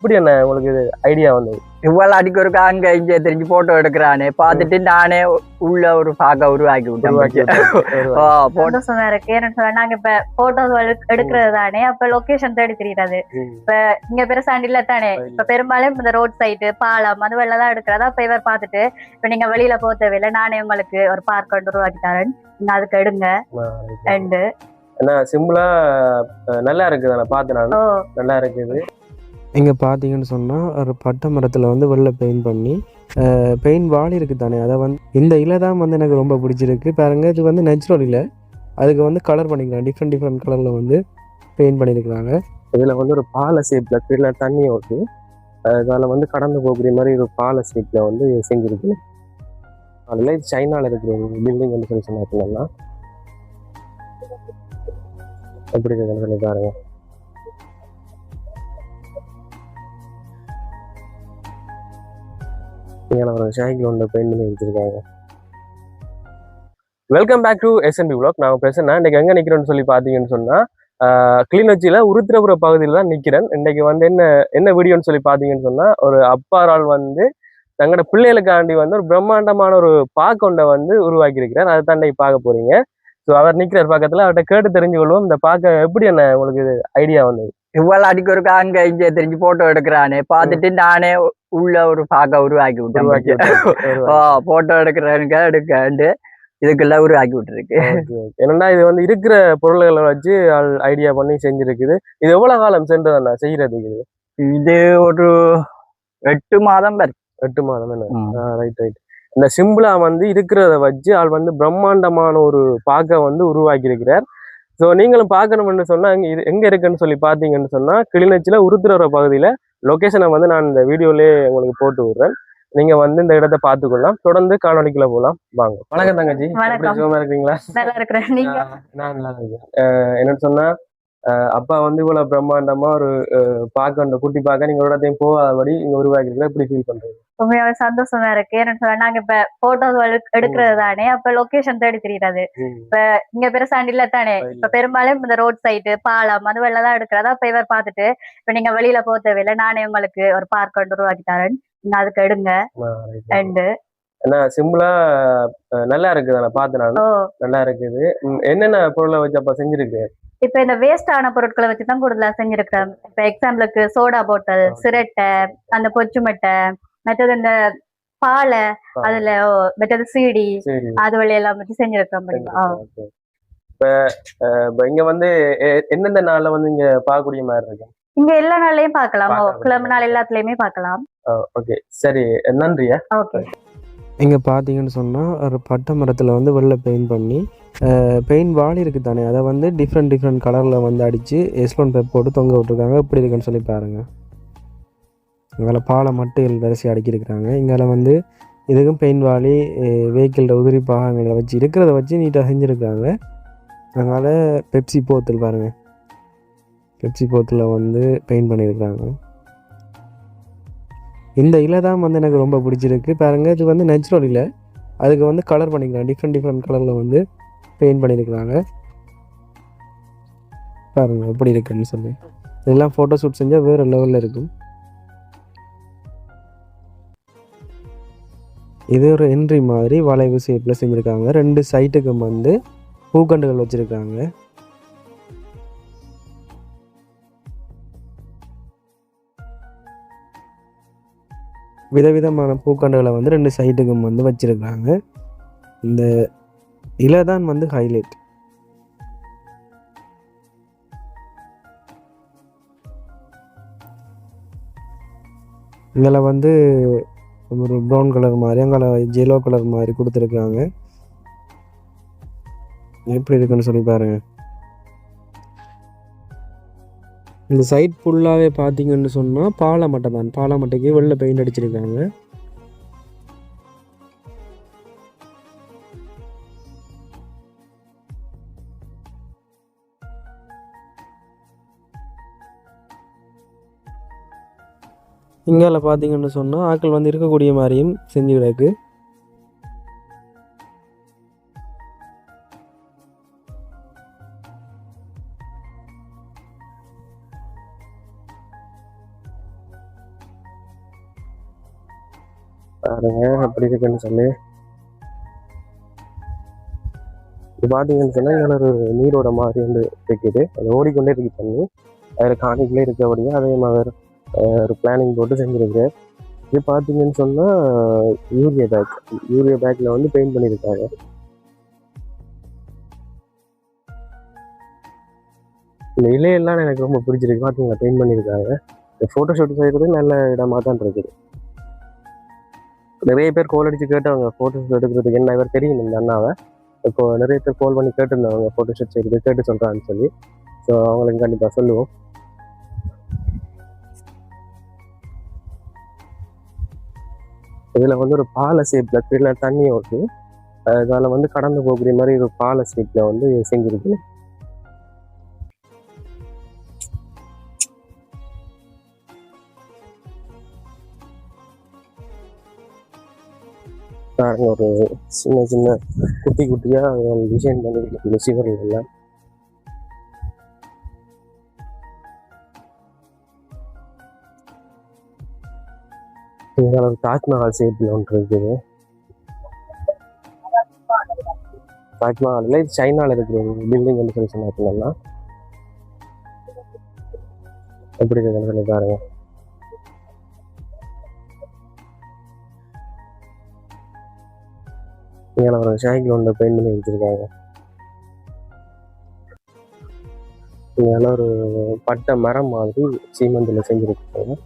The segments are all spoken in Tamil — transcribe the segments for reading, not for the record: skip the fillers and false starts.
இப்படி என்ன உங்களுக்கு இது ஐடியா வந்தது? இவ்வளவு அடிக்க ஒரு அங்க இங்க தெரிஞ்சு போட்டோ எடுக்கிறானே பார்த்துட்டு நானே உள்ள ஒரு பாக்க உருவாக்கி சந்தோஷமா இருக்கு. ஏன்னு சொன்னா நாங்க இப்ப போட்டோஸ் எடுக்கிறது தானே, அப்ப லொகேஷன் தேடி தெரியாது. இப்ப இங்க பெருசாண்டில தானே இப்ப பெரும்பாலும் இந்த ரோட் சைடு பாலம் அது வெள்ளதான் எடுக்கிறதா. அப்ப இவர் பார்த்துட்டு இப்ப நீங்க வெளியில போக தேவையில்லை, நானே உங்களுக்கு ஒரு பார்க் கொண்டு உருவாக்கி தரேன், நீங்க அதுக்கு எடுங்க ரெண்டு. ஏன்னா சிம்பிளா நல்லா இருக்குது, நான் பார்த்தேன், நல்லா இருக்குது. இங்கே பார்த்தீங்கன்னு சொன்னால் ஒரு பட்டை மரத்தில் வந்து வெள்ளை பெயிண்ட் பண்ணி பெயிண்ட் வாளி இருக்குது தானே, அதை வந்து இந்த இலை தான் வந்து எனக்கு ரொம்ப பிடிச்சிருக்கு. பாருங்கள், இது வந்து நேச்சுரல் இல்லை, அதுக்கு வந்து கலர் பண்ணிக்கலாம், டிஃப்ரெண்ட் கலரில் வந்து பெயிண்ட் பண்ணியிருக்கிறாங்க. இதில் வந்து ஒரு பாலை ஷேப்பில் கீழே தண்ணி ஓட்டு அதில் வந்து கடந்து போகக்கூடிய மாதிரி ஒரு பாலை ஷேப்பில் வந்து செஞ்சுருக்கு. அதில் இது சைனாவில் இருக்கிற பில்டிங் வந்து சொல்லி சொன்னாங்கன்னா எப்படி இருக்குன்னு சொல்லி பாருங்க. சைக்கிள் ஒன்று பெயிண்ட் பண்ணி வச்சிருக்காங்க. Welcome back to SNB vlog. நான் பேசுனா இன்றைக்கி எங்கே நிற்கிறேன்னு சொல்லி பார்த்தீங்கன்னு சொன்னால் கிளிநொச்சியில் உருத்திரபுர பகுதியில் தான் நிற்கிறேன். இன்றைக்கி வந்து என்ன வீடியோன்னு சொல்லி பார்த்தீங்கன்னு சொன்னால், ஒரு அப்பாரால் வந்து தங்களோட பிள்ளைகளுக்காண்டி வந்து ஒரு பிரம்மாண்டமான ஒரு பாக்கொண்டை வந்து உருவாக்கியிருக்கிறார். அதை தான் இன்றைக்கி பார்க்க போகிறீங்க. ஸோ அவர் நிற்கிறார் பக்கத்தில், அவர்கிட்ட கேட்டு தெரிஞ்சு கொள்வோம் இந்த பார்க்க எப்படி என்ன உங்களுக்கு இது ஐடியா வந்தது. இவ்வளவு அடிக்க ஒரு அங்க இங்க தெரிஞ்சு போட்டோ எடுக்கிறானே பார்த்துட்டு நானே உள்ள ஒரு பாக்க உருவாக்கி போட்டோ எடுக்கிறேன்னு எடுக்கண்டு இதுக்குள்ள உருவாக்கி விட்டுருக்கு. என்னன்னா இது வந்து இருக்கிற பொருள்களை வச்சு ஐடியா பண்ணி செஞ்சிருக்குது. இது எவ்வளவு காலம் சென்றதுண்ணா செய்யறதுக்கு? இது ஒரு 8 மாதம் 8 மாதம் என்ன? ரைட். இந்த சிம்பிளா வந்து இருக்கிறத வச்சு ஆள் வந்து பிரம்மாண்டமான ஒரு பாக்க வந்து உருவாக்கி இருக்கிறார். ஸோ நீங்களும் பார்க்கணும்னு சொன்னால் இது எங்கே இருக்குன்னு சொல்லி பார்த்தீங்கன்னு சொன்னால் கிளிநொச்சியில் உருத்திரபுர பகுதியில் லொக்கேஷனை வந்து நான் இந்த வீடியோலேயே உங்களுக்கு போட்டு விடுறேன். நீங்கள் வந்து இந்த இடத்த பார்த்துக்கொள்ளலாம். தொடர்ந்து காணொலிக்குள்ள போகலாம் வாங்க. வணக்கம் தங்கச்சி, சுகமா இருக்கீங்களா? நல்லா இருக்கிறேன். நான் நல்லா இருக்கேன். என்னன்னு சொன்னால் அப்பா வந்து இவ்வளோ பிரம்மாண்டமாக ஒரு பார்க்க குட்டி பார்க்க நீங்கள் ஒரு இடத்தையும் போகாதபடி இங்கே உருவாக்கிருக்கீங்க, எப்படி ஃபீல் பண்ணுறீங்க? உண்மையாவே சந்தோஷமா இருக்கு. ஏன்னு சொன்னா நாங்க இப்ப போட்டோஸ் எடுக்கிறது தானே, அப்ப லொகேஷன் தேடி தெரியாது. இப்ப இங்க பெருசாண்டில தானே இப்ப பெரும்பாலும் இந்த ரோட் சைடு பாலம் அது வெள்ளதான் எடுக்கிறதா. அப்ப இவர் பார்த்துட்டு இப்ப நீங்க வெளியில போக தேவையில்லை, நானே உங்களுக்கு ஒரு பார்க் கொண்டு உருவாக்கி தரேன், நீங்க அதுக்கு எடுங்க ரெண்டு. ஏன்னா சிம்பிளா நல்லா இருக்குது, நான் பார்த்தேன், நல்லா இருக்குது. என்னென்ன பொருளை வச்சு அப்ப செஞ்சிருக்கு? இப்ப இந்த வேஸ்ட் ஆன பொருட்களை வச்சுதான் கூடுதலா செஞ்சிருக்கிறேன். இப்ப எக்ஸாம்பிளுக்கு சோடா பாட்டில், சிரட்டை, அந்த கொச்சு மட்டை, மற்றது இந்த பாலை, அதுல மற்றது சீடி, அது வழியெல்லாம் வச்சு செஞ்சிருக்கோம். இப்ப இங்க வந்து எந்தெந்த நாள்ல வந்து இங்க பார்க்கக்கூடிய மாதிரி இருக்கு? இங்க எல்லா நாள்லயும் பார்க்கலாம், கிளம்பு நாள் எல்லாத்துலயுமே பார்க்கலாம். ஓகே, சரி, நன்றியா. ஓகே. இங்கே பார்த்தீங்கன்னு சொன்னால் ஒரு பட்டை மரத்தில் வந்து வெள்ளை பெயிண்ட் பண்ணி பெயிண்ட் வாளி இருக்குது தானே, அதை வந்து டிஃப்ரெண்ட் கலரில் வந்து அடித்து எஸ்லோன் பேப்பர் போட்டு தொங்க விட்ருக்காங்க. எப்படி இருக்குன்னு சொல்லி பாருங்கள். இங்கே பாலை மட்டும் வரிசை அடிக்கிருக்கிறாங்க. இங்கே வந்து இதுக்கும் பெயிண்ட் வாளி வெஹிக்கிளோட உதிரி பாகங்களை வச்சு இருக்கிறத வச்சு நீட்டாக செஞ்சுருக்காங்க. அதனால் பெப்சி போத்தல் பாருங்கள், பெப்சி போத்தலில் வந்து பெயிண்ட் பண்ணியிருக்கிறாங்க. இந்த இலை தான் வந்து எனக்கு ரொம்ப பிடிச்சிருக்கு. பாருங்கள், இது வந்து நேச்சுரல் இல்லை, அதுக்கு வந்து கலர் பண்ணிக்கலாம், டிஃப்ரெண்ட் கலரில் வந்து பெயிண்ட் பண்ணியிருக்கிறாங்க. பாருங்கள் எப்படி இருக்குன்னு சொல்லி. இதெல்லாம் ஃபோட்டோ ஷூட் செஞ்சால் வேறு லெவலில் இருக்கும். இது ஒரு என்ட்ரி மாதிரி வளைவு ஷேப்பில் செஞ்சுருக்காங்க. 2 சைட்டுக்கும் வந்து பூக்கண்டுகள் வச்சுருக்காங்க. விதவிதமான பூக்கண்டுகளை வந்து 2 சைட்டுக்கும் வந்து வச்சுருக்காங்க. இந்த இலை தான் வந்து ஹைலைட். இதில் வந்து ஒரு ப்ரௌன் கலர் மாதிரி, அங்கே எல்லோ கலர் மாதிரி கொடுத்துருக்காங்க. எப்படி இருக்குன்னு சொல்லி பாருங்கள். இந்த சைட் ஃபுல்லாகவே பார்த்தீங்கன்னு சொன்னால் பாலமட்டை தான், பாலமட்டைக்கு வெள்ளை பெயிண்ட் அடிச்சிருக்காங்க. இங்கே பார்த்தீங்கன்னு சொன்னால் ஆட்கள் வந்து இருக்கக்கூடிய மாதிரியும் செஞ்சு கிடக்கு. பாருங்க அப்படி இருக்குன்னு சொல்லி. இது பார்த்தீங்கன்னு சொன்னா இதில் ஒரு நீரோட மாதிரி வந்து இருக்குது, அது ஓடிக்கொண்டே இருக்கு தண்ணி, அதில் காணிக்குள்ளே இருக்கபடியா அதே மாதிரி ஒரு பிளானிங் போட்டு செஞ்சுருக்கு. இது பார்த்தீங்கன்னு சொன்னா யூரியா பேக்ல வந்து பெயிண்ட் பண்ணியிருக்காங்க. இந்த இலையெல்லாம் எனக்கு ரொம்ப பிடிச்சிருக்கு, பார்த்தீங்களா பெயிண்ட் பண்ணியிருக்காங்க. இந்த ஃபோட்டோ ஷூட் செய்கிறது நல்ல இடமா தான் இருக்குது. நிறைய பேர் கால் அடிச்சு கேட்டவங்க ஃபோட்டோ ஷூட் எடுக்கிறதுக்கு, என்ன இவர் தெரியும் இந்த அண்ணாவை, இப்போ நிறைய பேர் கால் பண்ணி கேட்டிருந்தவங்க ஃபோட்டோ ஷூட் செய்கிறது கேட்டு சொல்கிறான்னு சொல்லி. ஸோ அவங்களுக்கு கண்டிப்பாக சொல்லுவோம். இதில் வந்து ஒரு பாலை ஷேப்பில் கீழே தண்ணி ஓட்டு, அதில் வந்து கடந்து போகிற மாதிரி ஒரு பாலை ஷேப்பில் வந்து செஞ்சுருக்கு. ஒரு சின்ன சின்ன குட்டி குட்டியா டிசைன் பண்ணிருக்க சிவர்கள் எல்லாம். ஒரு தாஜ்மஹால் ஷேப்ல ஒன்று இருக்குது. தாஜ்மஹால் சைனால இருக்கிற பில்டிங் வந்து சொல்லி சொன்னா எப்படி இருக்குன்னு சொல்லி பாருங்க. இங்கே ஒரு சைக்கிள் ஒன்று பெயிண்ட் பண்ணி வச்சிருக்காங்க. இங்கே ஒரு பட்டை மரம் மாதிரி சீமந்தில் செஞ்சுருக்காங்க.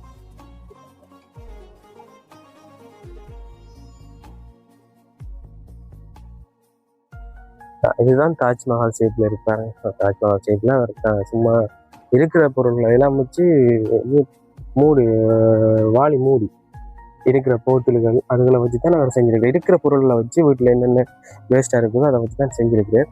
இதுதான் தாஜ்மஹால் ஷேப்ல இருப்பாங்க. தாஜ்மஹால் ஷேப்ல சும்மா இருக்கிற பொருள்களை எல்லாம் வச்சு மூடி வாளி மூடி இருக்கிற போத்தல்கள் அதுகளை வச்சு தான் அவர் செஞ்சிருக்கேன். இருக்கிற பொருள்களை வச்சு வீட்டில் என்னென்ன வேஸ்டாக இருக்குதோ அதை வச்சு தான் செஞ்சிருக்கேன்.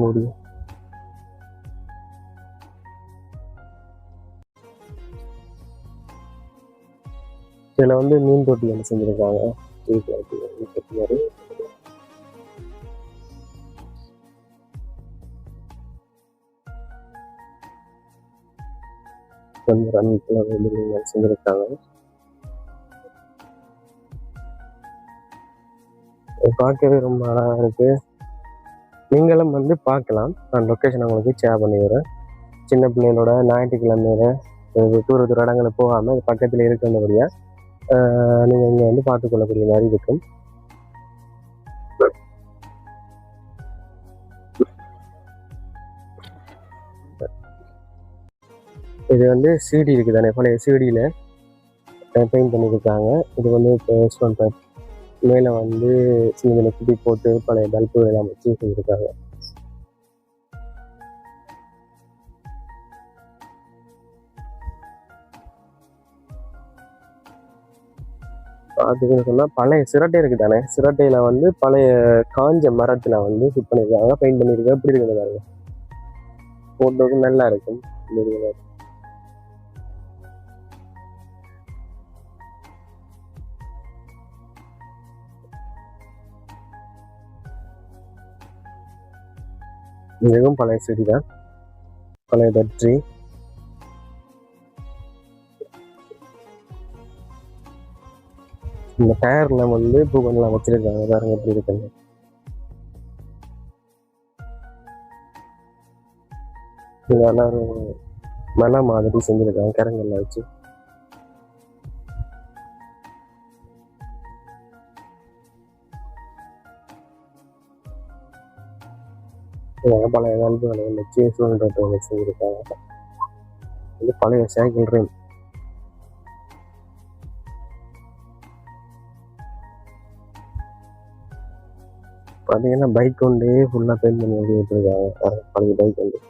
மூடி இதில் வந்து மீன் தொட்டி ஒன்று செஞ்சுருக்காங்க. செஞ்சிருக்காங்க. பார்க்கவே ரொம்ப அழகா இருக்கு. நீங்களும் வந்து பார்க்கலாம். நான் லொக்கேஷன் உங்களுக்கு ஷேர் பண்ணி வரேன். சின்ன பிள்ளைகளோட ஞாயிற்றுக்கிழமையில தூர தூர இடங்களை போகாம பக்கத்துல இருக்கிறபடியா நீங்க இங்க வந்து பார்த்துக்கொள்ளக்கூடிய மாதிரி இருக்கும். இது வந்து சிடி இருக்கு தானே, பழைய சிடியில பெயிண்ட் பண்ணியிருக்காங்க. இது வந்து ஸ்டோன் பேப் மேலே வந்து சின்ன சின்ன குட்டி போட்டு பழைய பல்பு எல்லாம் வச்சு செஞ்சுருக்காங்க. அதுக்குன்னு சொன்னா பழைய சிரட்டை இருக்கு தானே, சிரட்டையில வந்து பழைய காஞ்ச மரத்துல வந்து ஃபிட் பண்ணியிருக்காங்க, பெயிண்ட் பண்ணியிருக்காங்க. எப்படி இருக்குது பாருங்க, போட்டோக்கு நல்லா இருக்கும். இதுவும் பழைய செடி தான், பழைய பேட்டரி. இந்த டயர்ல வந்து பூக்கள்லாம் வச்சிருக்காங்க பாருங்க எப்படி இருக்குன்னு. இதெல்லாம் ஒரு மலை மாதிரி செஞ்சிருக்காங்க கிரங்கல்ல வச்சு. பழைய நண்பர்களை வச்சு சூழ்நிலை செஞ்சிருக்காங்க. இது பழைய சைக்கிள் ரேம். பார்த்தீங்கன்னா பைக் கொண்டே ஃபுல்லாக பெயிண்ட் பண்ணி வந்து விட்டுருக்காங்க. பழைய பைக் வந்து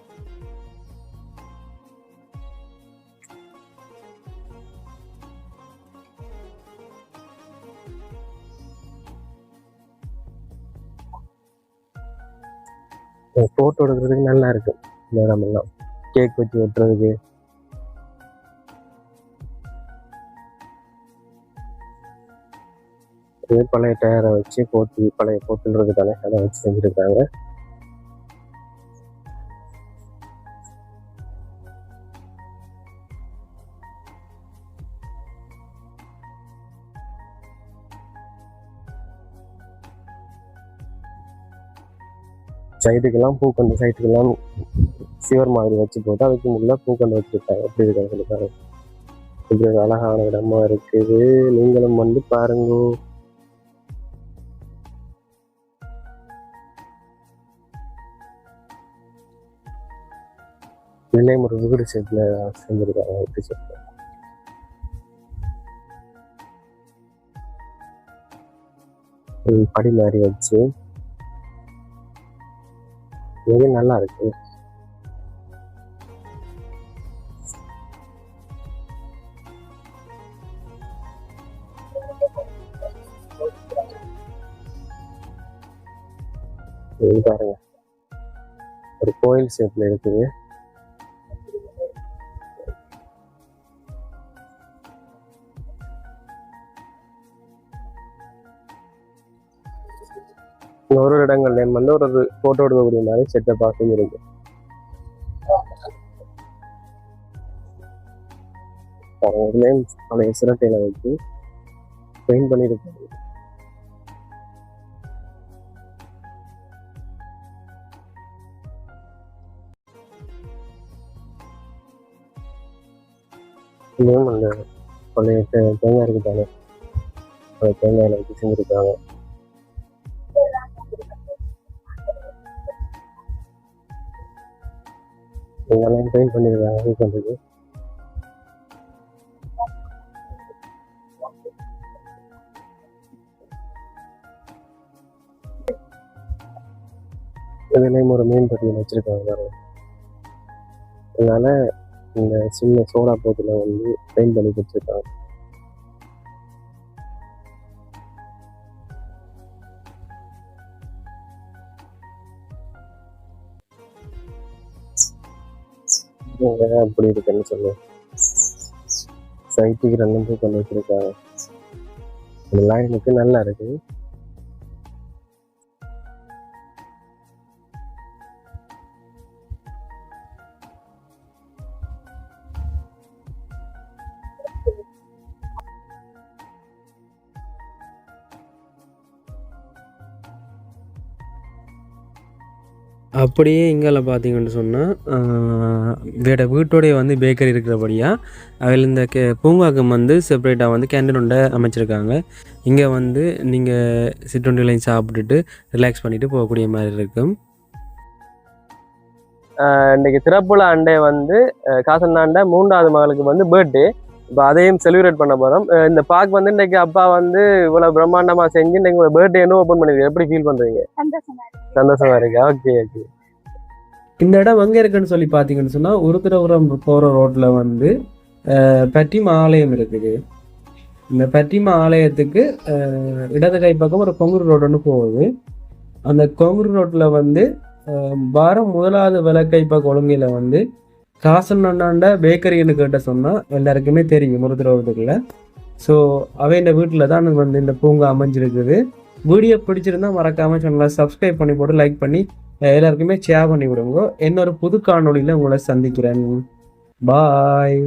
ஃபோட்டோ எடுக்கிறதுக்கு நல்லா இருக்கு. இந்த இடமெல்லாம் கேக் வச்சு வெட்டுறதுக்கு. பழைய டயரை வச்சு பழைய போட்டுன்றதுக்கான அதை வச்சு செஞ்சுருக்காங்க. சைட்டுக்கெல்லாம் பூக்கண்டு சைட்டுக்கெல்லாம் சிவர் மாதிரி வச்சு போட்டு அதுக்கு முன்னே பூக்கண்டு வச்சுருக்காங்க. எப்படி இருக்கான்னு சொல்லிப்பாரு. இது ஒரு அழகான இடமா இருக்குது. நீங்களும் வந்து பாருங்க. இதுலேயும் ஒரு வீடு ஷேப்ல செஞ்சிருக்காங்க. வீட்டு ஷேப்ல படி மாதிரி வச்சு இது நல்லா இருக்கு. இது பாருங்க ஒரு கோயில் ஷேப்ல இருக்குது. ஒரு இடங்கள்ல வந்து ஒரு போட்டோ எடுக்கக்கூடிய மாதிரி செட்டப் ஆகும் இருக்கு. இதுலேயும் பழைய சிரட்டையில வச்சு பெயிண்ட் பண்ணியிருக்காங்க. இதுவும் அந்த பழைய தேங்காய் இருக்குதானே, அந்த தேங்காயில வச்சு செஞ்சிருக்காங்க. இதெல்லாம் பெயிண்ட் பண்ணியிருக்காங்க. இது பண்ணுறது இதுலேயும் ஒரு மீன் தொட்டியில் வச்சிருக்காங்க பாருங்க. அதனால இந்த சின்ன சோடா போத்துல வந்து பெயிண்ட் பண்ணி வச்சிருக்காங்க. அப்படி இருக்குன்னு சொல்லுவேன். சைட்டுக்கு 2 பூ கொண்டு வச்சிருக்காங்க. இதெல்லாம் எனக்கு நல்லா இருக்கு. அப்படியே இங்கெல்லாம் பார்த்தீங்கன்னு சொன்னால் வேற வீட்டோடைய வந்து பேக்கரி இருக்கிறபடியாக அதில் இந்த பூங்காக்கம் வந்து செப்பரேட்டாக வந்து கேண்டீன் ஒன்றை அமைச்சிருக்காங்க. இங்கே வந்து நீங்கள் சிற்றுண்டிலையும் சாப்பிட்டுட்டு ரிலாக்ஸ் பண்ணிட்டு போகக்கூடிய மாதிரி இருக்கும். இன்னைக்கு திறப்புல அண்டே வந்து காசன்னாண்ட 3வது மகளுக்கு வந்து பர்த்டே. இப்போ அதையும் செலிப்ரேட் பண்ண போகிறோம். இந்த பார்க் வந்து இன்னைக்கு அப்பா வந்து இவ்வளோ பிரம்மாண்டமாக செஞ்சு இன்னைக்கு பர்த்டே என்ன ஓப்பன் பண்ணிருக்கு. எப்படி ஃபீல் பண்ணுறீங்க? சந்தோஷமா இருக்கா? Okay okay. இந்த இடம் எங்கே இருக்குன்னு சொல்லி பார்த்தீங்கன்னு சொன்னால் உருத்திரபுரம் போகிற ரோட்டில் வந்து பட்டிமா ஆலயம் இருக்குது. இந்த பட்டிமா ஆலயத்துக்கு இடது கை பக்கம் ஒரு கொங்குரு ரோடு ஒன்று போகுது. அந்த கொங்குரு ரோட்டில் வந்து வாரம் 1வது விளக்கைப்ப கொழுங்கையில் வந்து காசன் அண்ணாண்ட பேக்கரின்னு கேட்ட சொன்னால் எல்லாருக்குமே தெரியும் உருத்திரபுரத்துக்குள்ள. ஸோ அவைண்ட வீட்டில் தான் வந்து இந்த பூங்கா அமைஞ்சிருக்குது. வீடியோ பிடிச்சிருந்தா மறக்காமல் சேனலை சப்ஸ்கிரைப் பண்ணி போட்டு லைக் பண்ணி எல்லாருக்குமே ஷேர் பண்ணி விடுங்க. இன்னொரு புது காணொளியில் உங்களை சந்திக்கிறேன். பாய்.